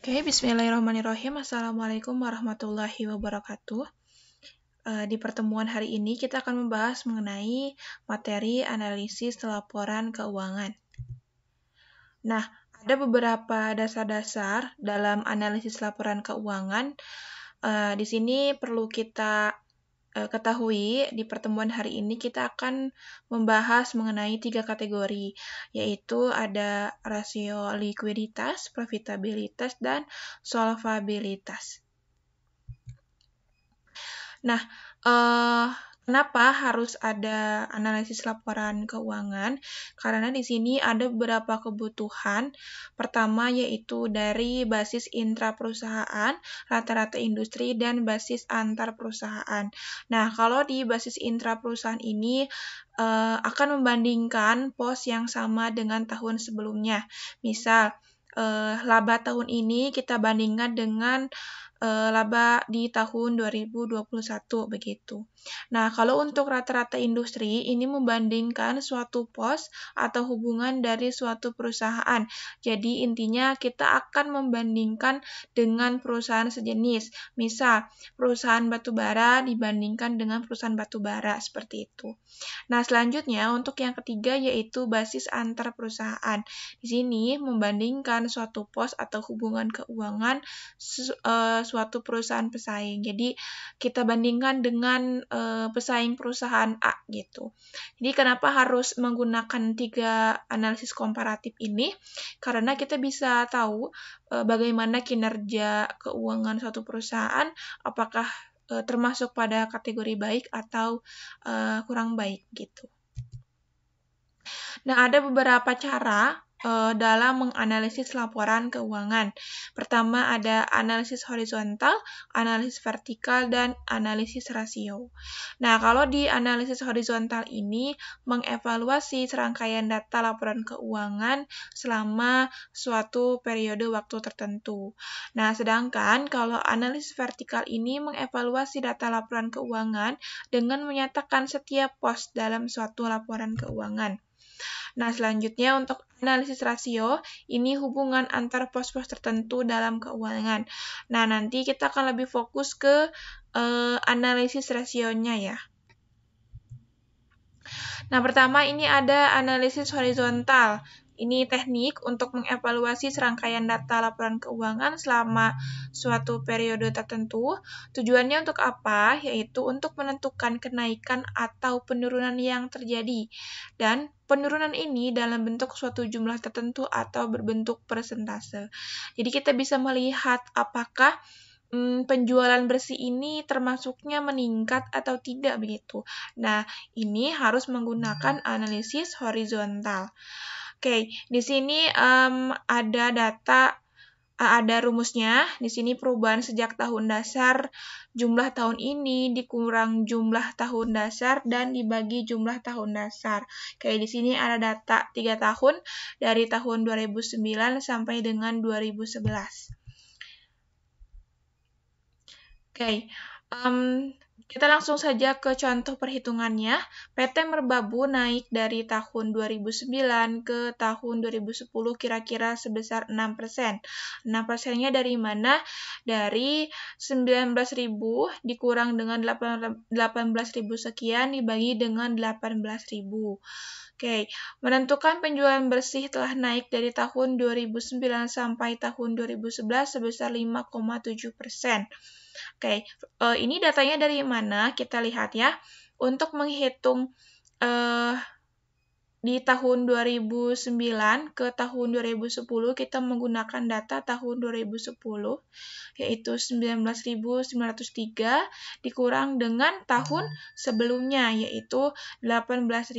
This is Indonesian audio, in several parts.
Oke, bismillahirrahmanirrahim. Assalamualaikum warahmatullahi wabarakatuh. Di pertemuan hari ini kita akan membahas mengenai materi analisis laporan keuangan. Nah, ada beberapa dasar-dasar dalam analisis laporan keuangan. Di sini perlu kita ketahui, di pertemuan hari ini kita akan membahas mengenai 3 kategori, yaitu ada rasio likuiditas, profitabilitas, dan solvabilitas. Nah, kenapa harus ada analisis laporan keuangan? Karena di sini ada beberapa kebutuhan. Pertama yaitu dari basis intraperusahaan, rata-rata industri, dan basis antar perusahaan. Nah, kalau di basis intraperusahaan ini akan membandingkan pos yang sama dengan tahun sebelumnya. Misal, laba tahun ini kita bandingkan dengan laba di tahun 2021 begitu. Nah, kalau untuk rata-rata industri ini membandingkan suatu pos atau hubungan dari suatu perusahaan. Jadi intinya kita akan membandingkan dengan perusahaan sejenis. Misal, perusahaan batubara dibandingkan dengan perusahaan batubara seperti itu. Nah, selanjutnya untuk yang ketiga yaitu basis antar perusahaan. Di sini membandingkan suatu pos atau hubungan keuangan suatu perusahaan pesaing. Jadi kita bandingkan dengan pesaing perusahaan A gitu. Jadi kenapa harus menggunakan 3 analisis komparatif ini? Karena kita bisa tahu bagaimana kinerja keuangan suatu perusahaan, apakah termasuk pada kategori baik atau kurang baik gitu. Nah, ada beberapa cara dalam menganalisis laporan keuangan. Pertama ada analisis horizontal, analisis vertikal, dan analisis rasio. Nah, kalau di analisis horizontal ini mengevaluasi serangkaian data laporan keuangan selama suatu periode waktu tertentu. Nah, sedangkan kalau analisis vertikal ini mengevaluasi data laporan keuangan dengan menyatakan setiap pos dalam suatu laporan keuangan. Nah, selanjutnya untuk analisis rasio, ini hubungan antar pos-pos tertentu dalam keuangan. Nah, nanti kita akan lebih fokus ke analisis rasionya ya. Nah, pertama ini ada analisis horizontal. Ini teknik untuk mengevaluasi serangkaian data laporan keuangan selama suatu periode tertentu. Tujuannya untuk apa? Yaitu untuk menentukan kenaikan atau penurunan yang terjadi. Dan penurunan ini dalam bentuk suatu jumlah tertentu atau berbentuk persentase. Jadi kita bisa melihat apakah penjualan bersih ini termasuknya meningkat atau tidak begitu. Nah, ini harus menggunakan analisis horizontal. Oke, di sini ada data, ada rumusnya. Di sini perubahan sejak tahun dasar, jumlah tahun ini dikurang jumlah tahun dasar dan dibagi jumlah tahun dasar. Oke, di sini ada data 3 tahun dari tahun 2009 sampai dengan 2011. Oke, kita langsung saja ke contoh perhitungannya. PT Merbabu naik dari tahun 2009 ke tahun 2010 kira-kira sebesar 6%. 6%-nya dari mana? Dari 19.000 dikurang dengan 18.000 sekian dibagi dengan 18.000. Oke, menentukan penjualan bersih telah naik dari tahun 2009 sampai tahun 2011 sebesar 5,7%. Oke, ini datanya dari mana? Kita lihat ya. Untuk menghitung di tahun 2009 ke tahun 2010 kita menggunakan data tahun 2010 yaitu 19.903 dikurang dengan tahun sebelumnya yaitu 18.000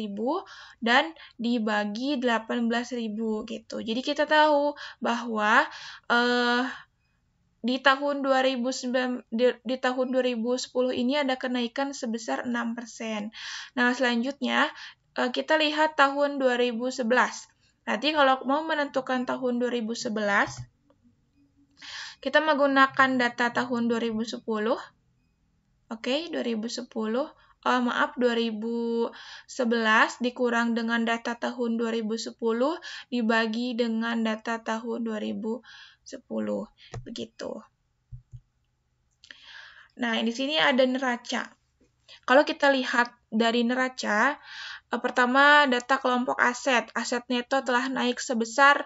dan dibagi 18.000 gitu. Jadi kita tahu bahwa di tahun 2010 ini ada kenaikan sebesar 6%. Nah, selanjutnya kita lihat tahun 2011. Nanti kalau mau menentukan tahun 2011, kita menggunakan data tahun 2010. Oke, 2010. 2011 dikurang dengan data tahun 2010 dibagi dengan data tahun 2010. Begitu. Nah, di sini ada neraca. Kalau kita lihat dari neraca, pertama data kelompok aset. Aset neto telah naik sebesar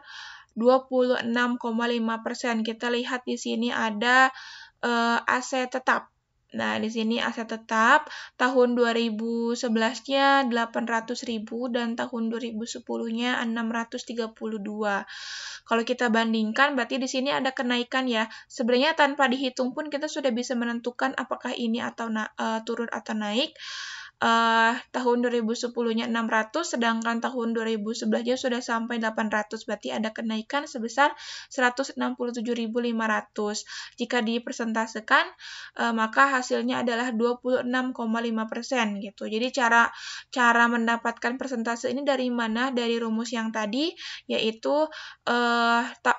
26,5%. Kita lihat di sini ada aset tetap. Nah, di sini aset tetap tahun 2011-nya 800.000 dan tahun 2010-nya 632. Kalau kita bandingkan, berarti di sini ada kenaikan ya. Sebenarnya tanpa dihitung pun kita sudah bisa menentukan apakah ini atau turun atau naik. Tahun 2010-nya 600, sedangkan tahun 2011-nya sudah sampai 800, berarti ada kenaikan sebesar 167.500. Jika dipersentasekan, maka hasilnya adalah 26,5% gitu. Jadi cara mendapatkan persentase ini dari mana? Dari rumus yang tadi, yaitu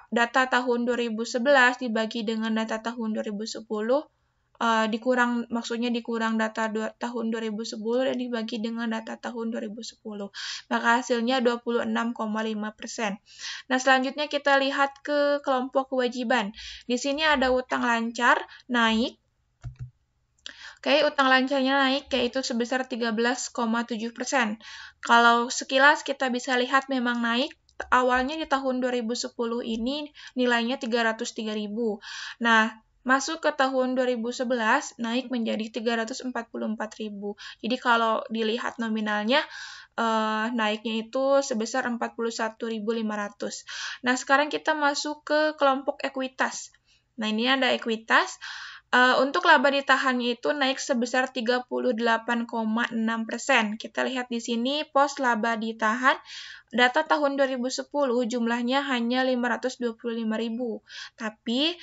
data tahun 2011 dibagi dengan data tahun 2010, dikurang data tahun 2010 dan dibagi dengan data tahun 2010. Maka hasilnya 26,5%. Nah, selanjutnya kita lihat ke kelompok kewajiban. Di sini ada utang lancar naik. Oke, utang lancarnya naik yaitu sebesar 13,7%. Kalau sekilas kita bisa lihat memang naik. Awalnya di tahun 2010 ini nilainya 303.000. Nah, masuk ke tahun 2011 naik menjadi 344.000. Jadi kalau dilihat nominalnya naiknya itu sebesar 41.500. Nah, sekarang kita masuk ke kelompok ekuitas. Nah, ini ada ekuitas. Untuk laba ditahannya itu naik sebesar 38,6%. Kita lihat di sini pos laba ditahan data tahun 2010 jumlahnya hanya 525.000. Tapi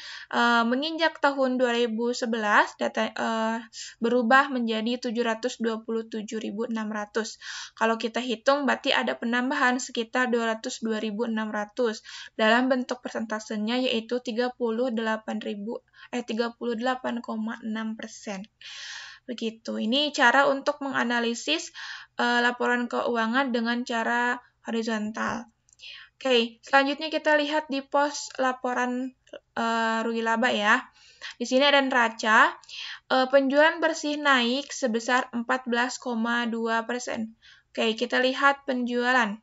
menginjak tahun 2011 data berubah menjadi 727.600. Kalau kita hitung berarti ada penambahan sekitar 202.600 dalam bentuk persentasenya yaitu 38,6%. Begitu. Ini cara untuk menganalisis laporan keuangan dengan cara horizontal. Oke, selanjutnya kita lihat di pos laporan rugi laba ya. Di sini ada neraca. Penjualan bersih naik sebesar 14,2%. Oke, kita lihat penjualan.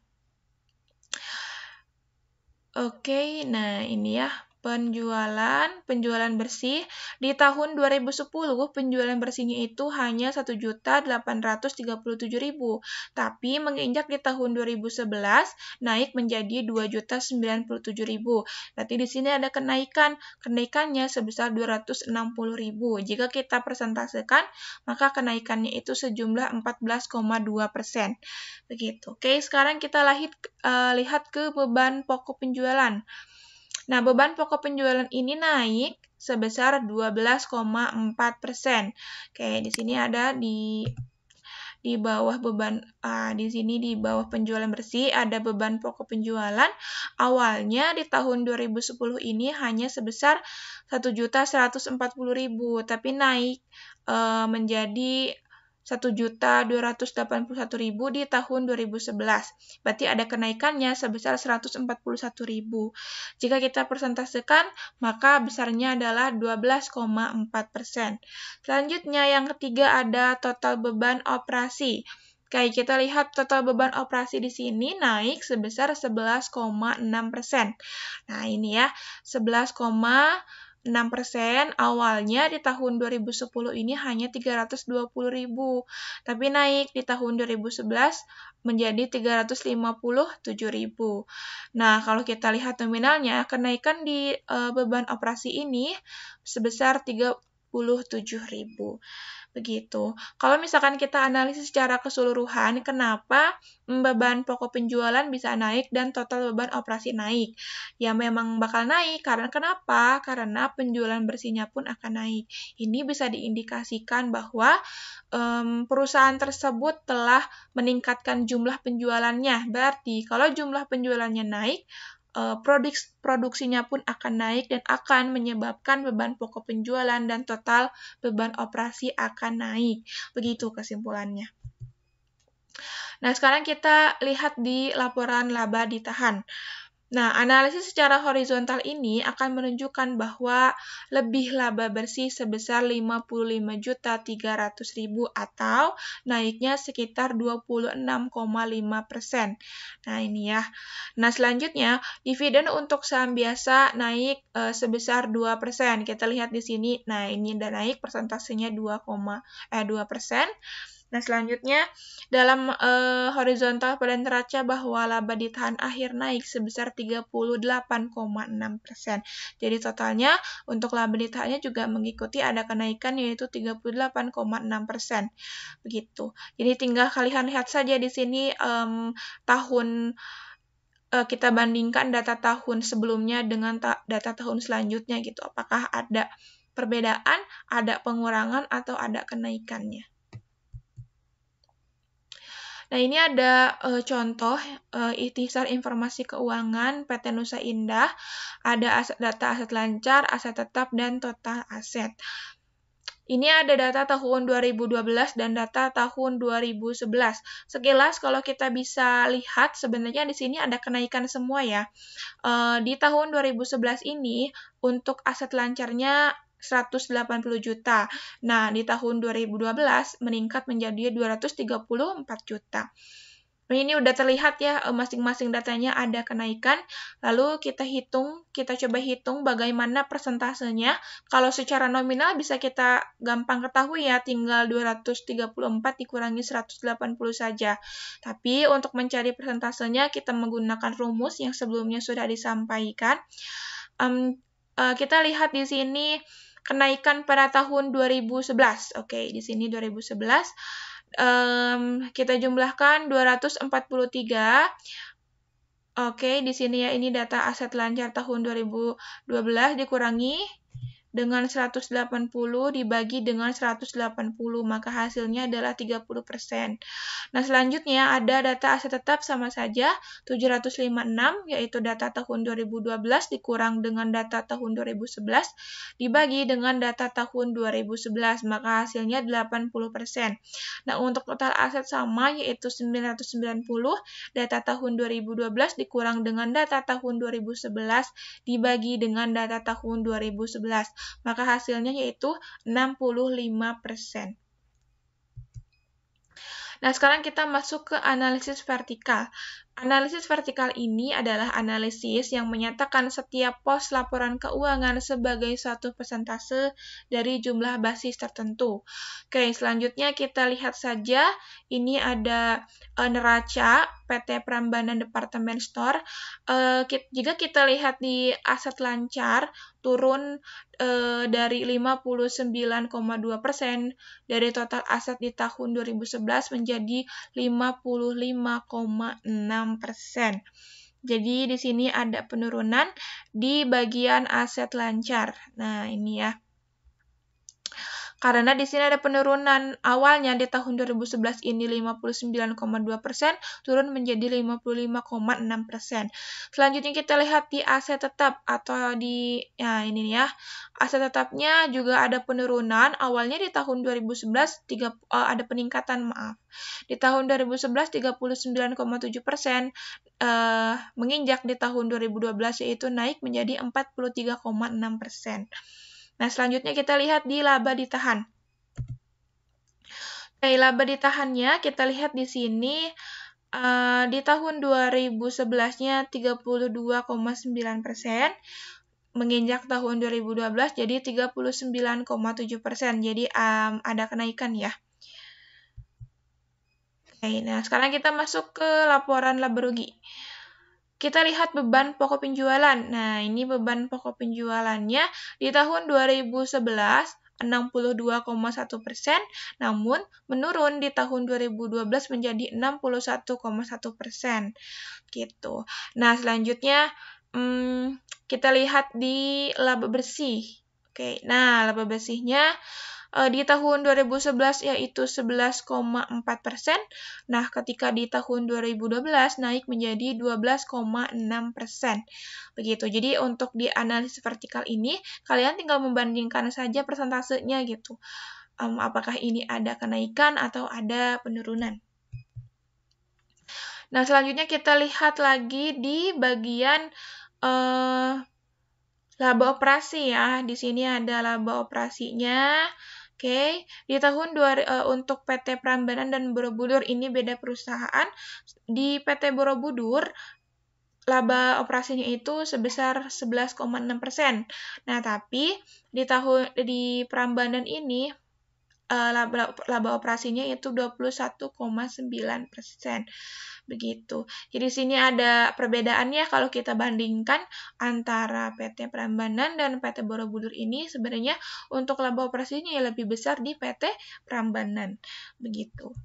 Oke, nah ini ya. Penjualan bersih di tahun 2010 penjualan bersihnya itu hanya 1.837.000, tapi menginjak di tahun 2011 naik menjadi 2.097.000. Berarti di sini ada kenaikannya sebesar 260.000. Jika kita persentasekan, maka kenaikannya itu sejumlah 14,2%. Begitu. Oke, sekarang kita lihat ke beban pokok penjualan. Nah, beban pokok penjualan ini naik sebesar 12,4%. Oke, di sini ada di bawah beban, di sini di bawah penjualan bersih ada beban pokok penjualan. Awalnya di tahun 2010 ini hanya sebesar 1.140.000, tapi naik menjadi 1.281.000 di tahun 2011. Berarti ada kenaikannya sebesar 141.000. Jika kita persentasekan, maka besarnya adalah 12,4%. Selanjutnya yang ketiga ada total beban operasi. Oke, kita lihat total beban operasi di sini naik sebesar 11,6%. Nah, ini ya, 11,6%. Awalnya di tahun 2010 ini hanya 320.000, tapi naik di tahun 2011 menjadi 357.000. Nah, kalau kita lihat nominalnya, kenaikan di beban operasi ini sebesar 37.000. Begitu. Kalau misalkan kita analisis secara keseluruhan, kenapa beban pokok penjualan bisa naik dan total beban operasi naik? Ya memang bakal naik, karena kenapa? Karena penjualan bersihnya pun akan naik. Ini bisa diindikasikan bahwa perusahaan tersebut telah meningkatkan jumlah penjualannya. Berarti kalau jumlah penjualannya naik, produksinya pun akan naik dan akan menyebabkan beban pokok penjualan dan total beban operasi akan naik. Begitu kesimpulannya. Nah, sekarang kita lihat di laporan laba ditahan. Nah, analisis secara horizontal ini akan menunjukkan bahwa lebih laba bersih sebesar 55.300.000 atau naiknya sekitar 26,5%. Nah, ini ya. Nah, selanjutnya, dividen untuk saham biasa naik sebesar 2%. Kita lihat di sini, nah ini udah naik persentasenya 2%. Nah, selanjutnya dalam horizontal pada neraca bahwa laba ditahan akhir naik sebesar 38,6%. Jadi totalnya untuk laba ditahannya juga mengikuti ada kenaikan yaitu 38,6%. Begitu. Jadi tinggal kalian lihat saja di sini kita bandingkan data tahun sebelumnya dengan data tahun selanjutnya gitu. Apakah ada perbedaan, ada pengurangan atau ada kenaikannya. Nah, ini ada contoh ikhtisar informasi keuangan PT Nusa Indah. Ada data aset lancar, aset tetap, dan total aset. Ini ada data tahun 2012 dan data tahun 2011. Sekilas kalau kita bisa lihat sebenarnya di sini ada kenaikan semua ya. Di tahun 2011 ini untuk aset lancarnya 180 juta. Nah, di tahun 2012 meningkat menjadi 234 juta. Nah, ini udah terlihat ya masing-masing datanya ada kenaikan. Lalu kita coba hitung bagaimana persentasenya. Kalau secara nominal bisa kita gampang ketahui ya, tinggal 234 dikurangi 180 saja. Tapi untuk mencari persentasenya kita menggunakan rumus yang sebelumnya sudah disampaikan. Kita lihat di sini kenaikan pada tahun 2011. Oke, di sini 2011. Kita jumlahkan 243. Oke, di sini ya ini data aset lancar tahun 2012 dikurangi dengan 180 dibagi dengan 180, maka hasilnya adalah 30%. Nah, selanjutnya ada data aset tetap sama saja, 756, yaitu data tahun 2012 dikurang dengan data tahun 2011, dibagi dengan data tahun 2011, maka hasilnya 80%. Nah, untuk total aset sama, yaitu 990, data tahun 2012 dikurang dengan data tahun 2011, dibagi dengan data tahun 2011. Maka hasilnya yaitu 65%. Nah, sekarang kita masuk ke analisis vertikal. Analisis vertikal ini adalah analisis yang menyatakan setiap pos laporan keuangan sebagai suatu persentase dari jumlah basis tertentu. Oke, selanjutnya kita lihat saja. Ini ada neraca PT Prambanan Departemen Store. Jika kita lihat di aset lancar, turun dari 59,2% dari total aset di tahun 2011 menjadi 55,6%. Jadi di sini ada penurunan di bagian aset lancar. Nah, ini ya. Karena di sini ada penurunan awalnya di tahun 2011 ini 59,2%, turun menjadi 55,6%. Selanjutnya kita lihat di aset tetap atau di ini ya. Aset tetapnya juga ada penurunan, awalnya di tahun 2011 ada peningkatan, maaf. Di tahun 2011 39,7%, menginjak di tahun 2012 yaitu naik menjadi 43,6%. Nah, selanjutnya kita lihat di laba ditahan. Oke, laba ditahannya kita lihat di sini di tahun 2011-nya 32,9%, menginjak tahun 2012 jadi 39,7%. Jadi ada kenaikan ya. Oke, nah sekarang kita masuk ke laporan laba rugi. Kita lihat beban pokok penjualan. Nah, ini beban pokok penjualannya di tahun 2011 62,1%, namun menurun di tahun 2012 menjadi 61,1%. Gitu. Nah, selanjutnya kita lihat di laba bersih. Oke, nah laba bersihnya Di tahun 2011 yaitu 11,4%. Nah, ketika di tahun 2012 naik menjadi 12,6%. Begitu. Jadi untuk di analisis vertikal ini, kalian tinggal membandingkan saja persentasenya gitu. Apakah ini ada kenaikan atau ada penurunan. Nah, selanjutnya kita lihat lagi di bagian laba operasi ya. Di sini ada laba operasinya. Oke, di tahun untuk PT Prambanan dan Borobudur ini beda perusahaan. Di PT Borobudur laba operasinya itu sebesar 11,6%. Nah, tapi di Prambanan ini laba operasinya itu 21,9%. Begitu. Jadi sini ada perbedaannya kalau kita bandingkan antara PT Prambanan dan PT Borobudur ini sebenarnya untuk laba operasinya lebih besar di PT Prambanan. Begitu.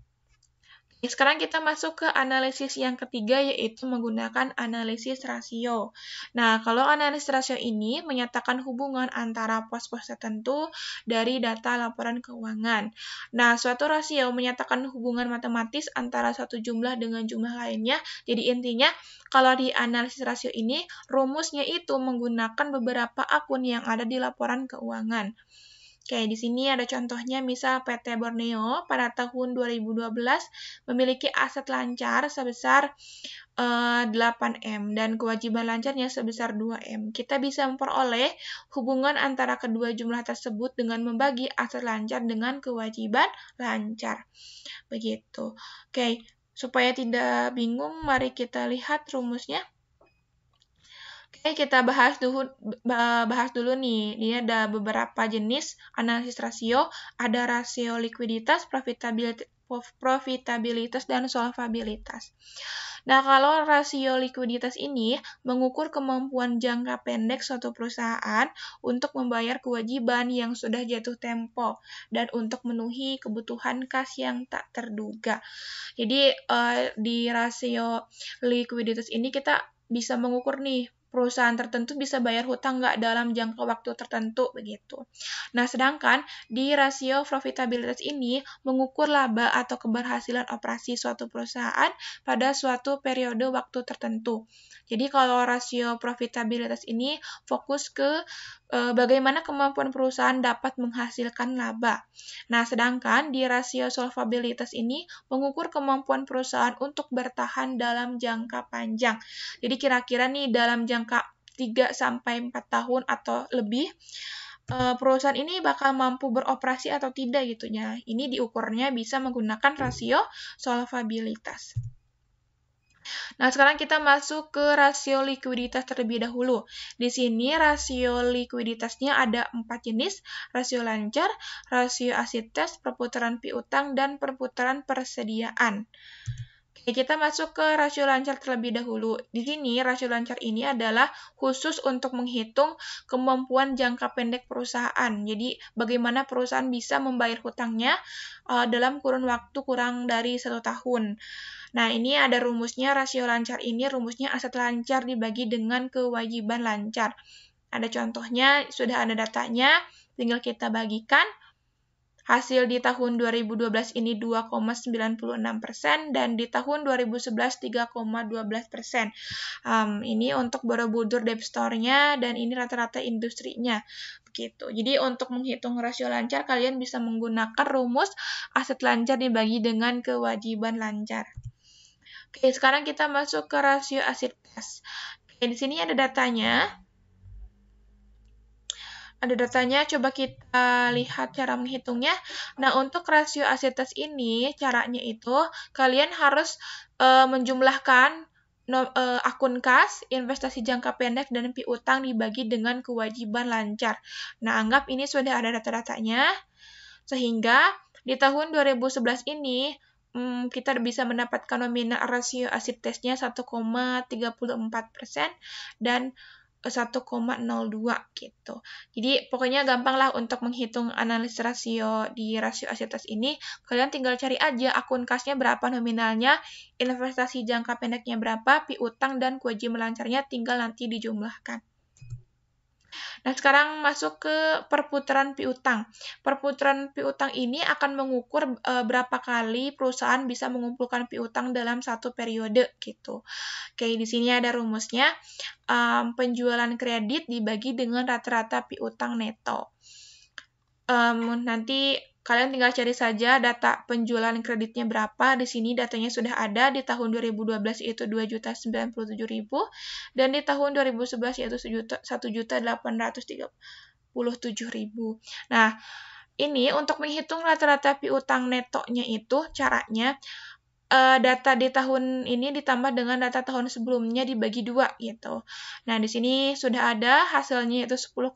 Sekarang kita masuk ke analisis yang ketiga, yaitu menggunakan analisis rasio. Nah, kalau analisis rasio ini menyatakan hubungan antara pos-pos tertentu dari data laporan keuangan. Nah, suatu rasio menyatakan hubungan matematis antara suatu jumlah dengan jumlah lainnya. Jadi intinya, kalau di analisis rasio ini, rumusnya itu menggunakan beberapa akun yang ada di laporan keuangan. Oke, di sini ada contohnya, misal PT Borneo pada tahun 2012 memiliki aset lancar sebesar 8M dan kewajiban lancarnya sebesar 2M. Kita bisa memperoleh hubungan antara kedua jumlah tersebut dengan membagi aset lancar dengan kewajiban lancar. Begitu. Oke, supaya tidak bingung, mari kita lihat rumusnya. Oke, kita bahas dulu nih. Ini ada beberapa jenis analisis rasio. Ada rasio likuiditas, profitabilitas, dan solvabilitas. Nah, kalau rasio likuiditas ini mengukur kemampuan jangka pendek suatu perusahaan untuk membayar kewajiban yang sudah jatuh tempo dan untuk memenuhi kebutuhan kas yang tak terduga. Jadi, di rasio likuiditas ini kita bisa mengukur nih, perusahaan tertentu bisa bayar hutang nggak dalam jangka waktu tertentu, begitu. Nah, sedangkan di rasio profitabilitas ini mengukur laba atau keberhasilan operasi suatu perusahaan pada suatu periode waktu tertentu. Jadi, kalau rasio profitabilitas ini fokus ke bagaimana kemampuan perusahaan dapat menghasilkan laba. Nah, sedangkan di rasio solvabilitas ini mengukur kemampuan perusahaan untuk bertahan dalam jangka panjang. Jadi kira-kira nih dalam jangka 3-4 tahun atau lebih, perusahaan ini bakal mampu beroperasi atau tidak gitu ya. Ini diukurnya bisa menggunakan rasio solvabilitas. Nah, sekarang kita masuk ke rasio likuiditas terlebih dahulu. Di sini rasio likuiditasnya ada 4 jenis, rasio lancar, rasio asites, perputaran piutang, dan perputaran persediaan. Oke, kita masuk ke rasio lancar terlebih dahulu. Di sini, rasio lancar ini adalah khusus untuk menghitung kemampuan jangka pendek perusahaan. Jadi, bagaimana perusahaan bisa membayar hutangnya dalam kurun waktu kurang dari 1 tahun. Nah, ini ada rumusnya, rasio lancar ini rumusnya aset lancar dibagi dengan kewajiban lancar. Ada contohnya, sudah ada datanya, tinggal kita bagikan. Hasil di tahun 2012 ini 2,96% dan di tahun 2011 3,12%. Ini untuk Borobudur Depstore-nya dan ini rata-rata industrinya. Begitu. Jadi untuk menghitung rasio lancar, kalian bisa menggunakan rumus aset lancar dibagi dengan kewajiban lancar. Oke, sekarang kita masuk ke rasio asites. Oke, di sini ada datanya. Ada datanya, coba kita lihat cara menghitungnya. Nah, untuk rasio asites ini, caranya itu kalian harus menjumlahkan akun kas, investasi jangka pendek, dan piutang dibagi dengan kewajiban lancar. Nah, anggap ini sudah ada data-datanya, sehingga di tahun 2011 ini, kita bisa mendapatkan nominal rasio asitesnya 1,34% dan 1,02 gitu. Jadi pokoknya gampang lah untuk menghitung analisis rasio di rasio asites ini. Kalian tinggal cari aja akun kasnya berapa nominalnya, investasi jangka pendeknya berapa, piutang dan kewajiban lancarnya tinggal nanti dijumlahkan. Nah, sekarang masuk ke perputaran piutang. Perputaran piutang ini akan mengukur berapa kali perusahaan bisa mengumpulkan piutang dalam satu periode gitu. Oke, di sini ada rumusnya. Penjualan kredit dibagi dengan rata-rata piutang neto. Nanti kalian tinggal cari saja data penjualan kreditnya berapa. Di sini datanya sudah ada. Di tahun 2012 yaitu 2.097.000 dan di tahun 2011 yaitu 1.837.000. Nah, ini untuk menghitung rata-rata piutang netonya itu caranya data di tahun ini ditambah dengan data tahun sebelumnya dibagi 2 gitu. Nah, di sini sudah ada hasilnya yaitu 10,2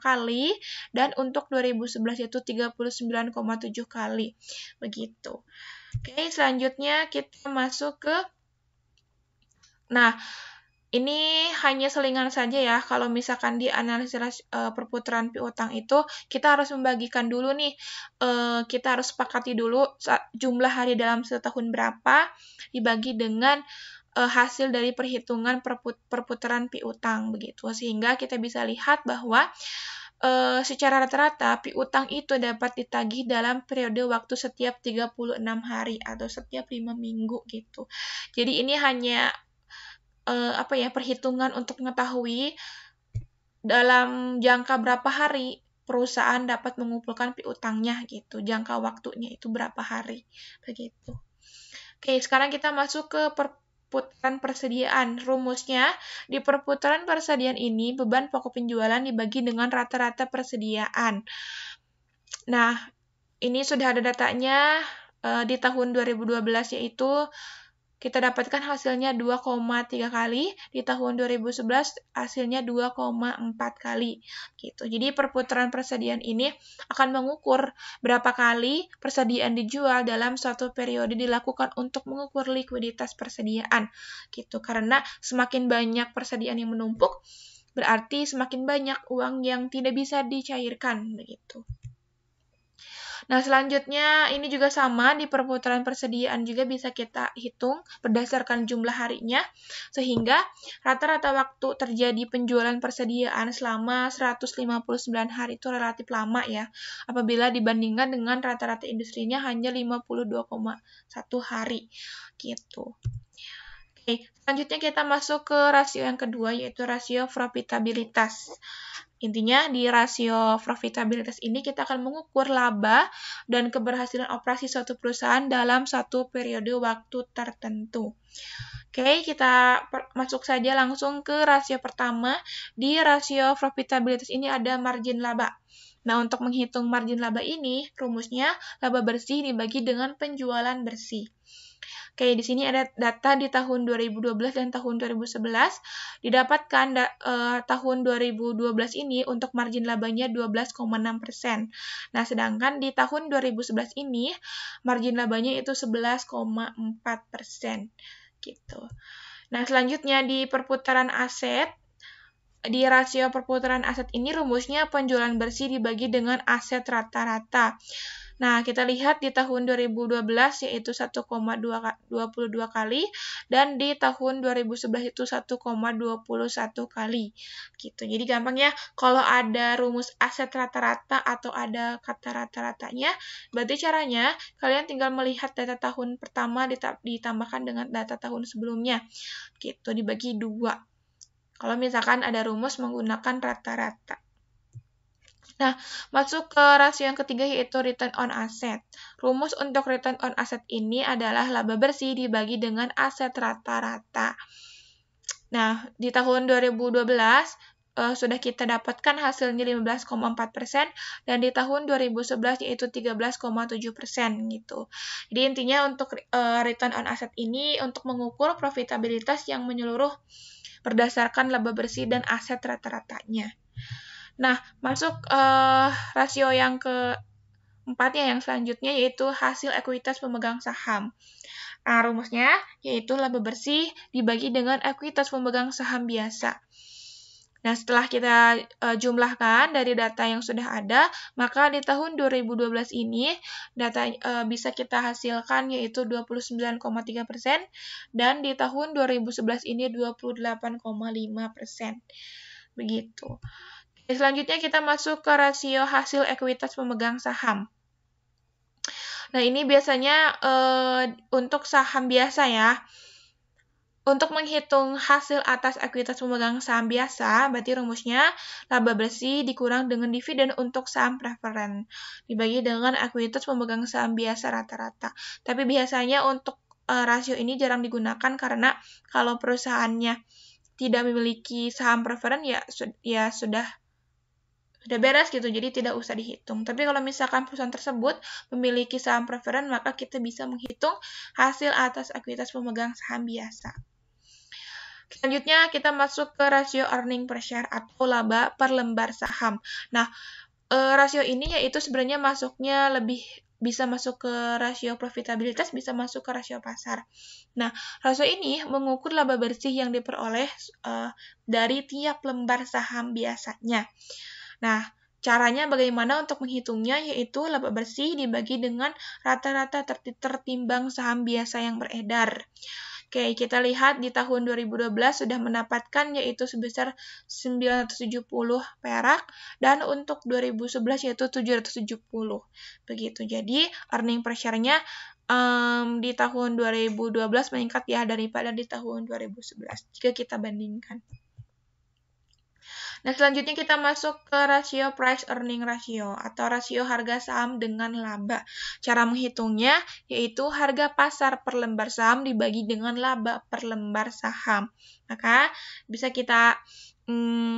kali dan untuk 2011 yaitu 39,7 kali. Begitu. Oke, selanjutnya kita masuk ke ini hanya selingan saja ya, kalau misalkan di analisis perputaran piutang itu, kita harus membagikan dulu nih, kita harus sepakati dulu jumlah hari dalam setahun berapa, dibagi dengan hasil dari perhitungan perputaran piutang, begitu. Sehingga kita bisa lihat bahwa secara rata-rata piutang itu dapat ditagih dalam periode waktu setiap 36 hari atau setiap 5 minggu gitu. Jadi ini hanya perhitungan untuk mengetahui dalam jangka berapa hari perusahaan dapat mengumpulkan piutangnya gitu. Jangka waktunya itu berapa hari. Begitu. Oke, sekarang kita masuk ke perputaran persediaan. Rumusnya, di perputaran persediaan ini beban pokok penjualan dibagi dengan rata-rata persediaan. Nah, ini sudah ada datanya di tahun 2012 yaitu kita dapatkan hasilnya 2,3 kali, di tahun 2011 hasilnya 2,4 kali. Gitu. Jadi perputaran persediaan ini akan mengukur berapa kali persediaan dijual dalam suatu periode dilakukan untuk mengukur likuiditas persediaan. Gitu. Karena semakin banyak persediaan yang menumpuk, berarti semakin banyak uang yang tidak bisa dicairkan. Begitu. Nah, selanjutnya ini juga sama, di perputaran persediaan juga bisa kita hitung berdasarkan jumlah harinya, sehingga rata-rata waktu terjadi penjualan persediaan selama 159 hari itu relatif lama ya, apabila dibandingkan dengan rata-rata industrinya hanya 52,1 hari. Gitu. Oke, selanjutnya kita masuk ke rasio yang kedua, yaitu rasio profitabilitas. Intinya, di rasio profitabilitas ini kita akan mengukur laba dan keberhasilan operasi suatu perusahaan dalam satu periode waktu tertentu. Oke, kita masuk saja langsung ke rasio pertama. Di rasio profitabilitas ini ada margin laba. Nah, untuk menghitung margin laba ini, rumusnya laba bersih dibagi dengan penjualan bersih. Oke, di sini ada data di tahun 2012 dan tahun 2011. Didapatkan tahun 2012 ini untuk margin labanya 12,6%. Nah, sedangkan di tahun 2011 ini margin labanya itu 11,4%. Gitu. Nah, selanjutnya di perputaran aset, di rasio perputaran aset ini rumusnya penjualan bersih dibagi dengan aset rata-rata. Nah, kita lihat di tahun 2012 yaitu 1,22 kali dan di tahun 2011 itu 1,21 kali. Gitu. Jadi gampang ya, kalau ada rumus aset rata-rata atau ada kata rata-ratanya, berarti caranya kalian tinggal melihat data tahun pertama ditambahkan dengan data tahun sebelumnya. Gitu, dibagi 2. Kalau misalkan ada rumus menggunakan rata-rata. Nah, masuk ke rasio yang ketiga yaitu return on asset. Rumus untuk return on asset ini adalah laba bersih dibagi dengan aset rata-rata. Nah, di tahun 2012 sudah kita dapatkan hasilnya 15,4% dan di tahun 2011 yaitu 13,7% gitu. Jadi intinya untuk return on asset ini untuk mengukur profitabilitas yang menyeluruh berdasarkan laba bersih dan aset rata-ratanya. Nah, masuk rasio yang keempat ya, yang selanjutnya yaitu hasil ekuitas pemegang saham. Nah, rumusnya yaitu laba bersih dibagi dengan ekuitas pemegang saham biasa. Nah, setelah kita jumlahkan dari data yang sudah ada, maka di tahun 2012 ini data bisa kita hasilkan yaitu 29,3% dan di tahun 2011 ini 28,5%. Begitu. Selanjutnya kita masuk ke rasio hasil ekuitas pemegang saham. Nah, ini biasanya untuk saham biasa ya. Untuk menghitung hasil atas ekuitas pemegang saham biasa, berarti rumusnya laba bersih dikurang dengan dividen untuk saham preferen, dibagi dengan ekuitas pemegang saham biasa rata-rata. Tapi biasanya untuk rasio ini jarang digunakan karena kalau perusahaannya tidak memiliki saham preferen ya sudah beres gitu, jadi tidak usah dihitung. Tapi kalau misalkan perusahaan tersebut memiliki saham preferen, maka kita bisa menghitung hasil atas ekuitas pemegang saham biasa. Selanjutnya kita masuk ke rasio earning per share atau laba per lembar saham. Nah, rasio ini yaitu sebenarnya masuknya lebih bisa masuk ke rasio profitabilitas, bisa masuk ke rasio pasar. Nah, rasio ini mengukur laba bersih yang diperoleh dari tiap lembar saham biasanya. Nah, caranya bagaimana untuk menghitungnya, yaitu laba bersih dibagi dengan rata-rata tertimbang saham biasa yang beredar. Oke, kita lihat di tahun 2012 sudah mendapatkan yaitu sebesar 970 perak dan untuk 2011 yaitu 770. Begitu. Jadi, earning per share-nya di tahun 2012 meningkat ya daripada di tahun 2011 jika kita bandingkan. Nah, selanjutnya kita masuk ke rasio price earning ratio atau rasio harga saham dengan laba. Cara menghitungnya yaitu harga pasar per lembar saham dibagi dengan laba per lembar saham. Maka bisa kita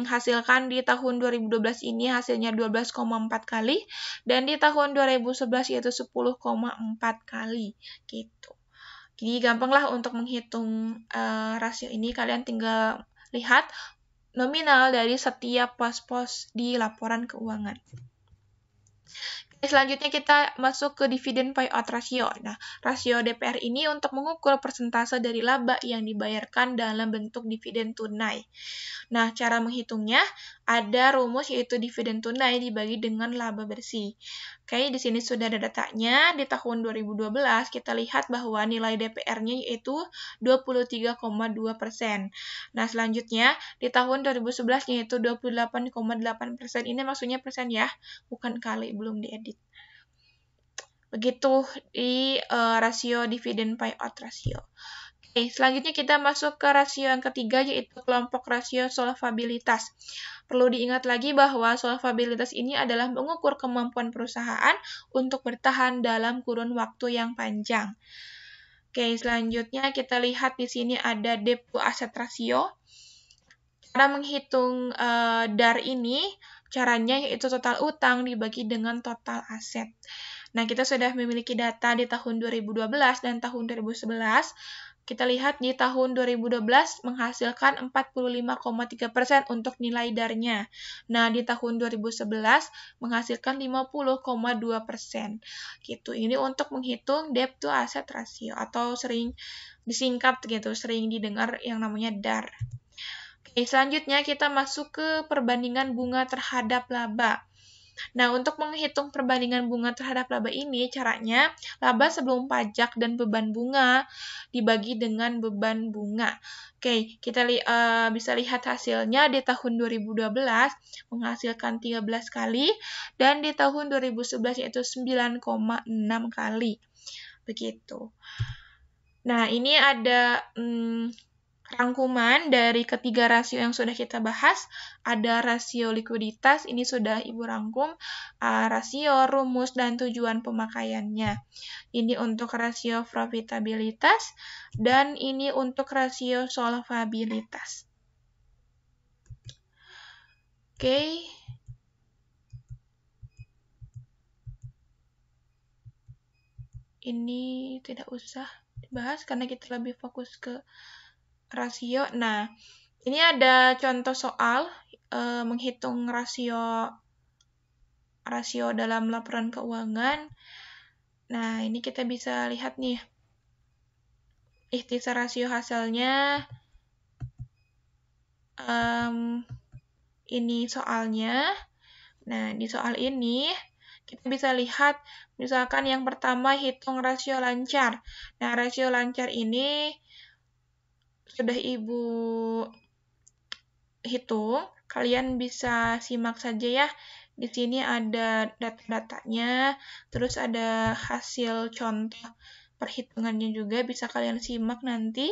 hasilkan di tahun 2012 ini hasilnya 12,4 kali dan di tahun 2011 yaitu 10,4 kali gitu. Jadi gampanglah untuk menghitung rasio ini, kalian tinggal lihat nominal dari setiap pos-pos di laporan keuangan. Selanjutnya kita masuk ke dividen payout ratio. Nah, rasio DPR ini untuk mengukur persentase dari laba yang dibayarkan dalam bentuk dividen tunai. Nah, cara menghitungnya ada rumus yaitu dividen tunai dibagi dengan laba bersih. Oke, di sini sudah ada datanya. Di tahun 2012 kita lihat bahwa nilai DPR-nya yaitu 23,2%. Nah, selanjutnya di tahun 2011 yaitu 28,8%. Ini maksudnya persen ya, bukan kali, belum diedit. Begitu di rasio dividen payout ratio. Oke, selanjutnya kita masuk ke rasio yang ketiga, yaitu kelompok rasio solvabilitas. Perlu diingat lagi bahwa solvabilitas ini adalah mengukur kemampuan perusahaan untuk bertahan dalam kurun waktu yang panjang. Oke, selanjutnya kita lihat di sini ada debt to asset ratio. Cara menghitung DAR ini, caranya yaitu total utang dibagi dengan total aset. Nah, kita sudah memiliki data di tahun 2012 dan tahun 2011. Kita lihat di tahun 2012 menghasilkan 45,3% untuk nilai DAR-nya. Nah, di tahun 2011 menghasilkan 50,2%. Gitu. Ini untuk menghitung debt to asset ratio atau sering disingkat gitu, sering didengar yang namanya DAR. Oke, selanjutnya kita masuk ke perbandingan bunga terhadap laba. Nah, untuk menghitung perbandingan bunga terhadap laba ini, caranya laba sebelum pajak dan beban bunga dibagi dengan beban bunga. Oke, kita bisa lihat hasilnya di tahun 2012 menghasilkan 13 kali, dan di tahun 2011 yaitu 9,6 kali. Begitu. Nah, ini ada rangkuman dari ketiga rasio yang sudah kita bahas. Ada rasio likuiditas, ini sudah Ibu rangkum, rasio, rumus, dan tujuan pemakaiannya. Ini untuk rasio profitabilitas, dan ini untuk rasio solvabilitas. Oke. Ini tidak usah dibahas karena kita lebih fokus ke rasio. Nah, ini ada contoh soal menghitung rasio dalam laporan keuangan. Nah, ini kita bisa lihat nih. Ikhtisar rasio hasilnya. Ini soalnya. Nah, di soal ini kita bisa lihat misalkan yang pertama hitung rasio lancar. Nah, rasio lancar ini sudah Ibu hitung. kalian bisa simak saja ya. Di sini ada data-datanya, terus ada hasil contoh perhitungannya juga, bisa kalian simak nanti.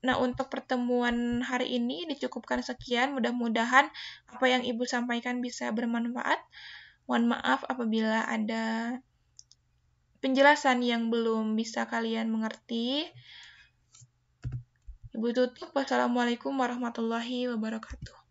Nah, untuk pertemuan hari ini dicukupkan sekian. Mudah-mudahan apa yang Ibu sampaikan bisa bermanfaat. Mohon maaf apabila ada penjelasan yang belum bisa kalian mengerti. Ibu tutup. Wassalamualaikum warahmatullahi wabarakatuh.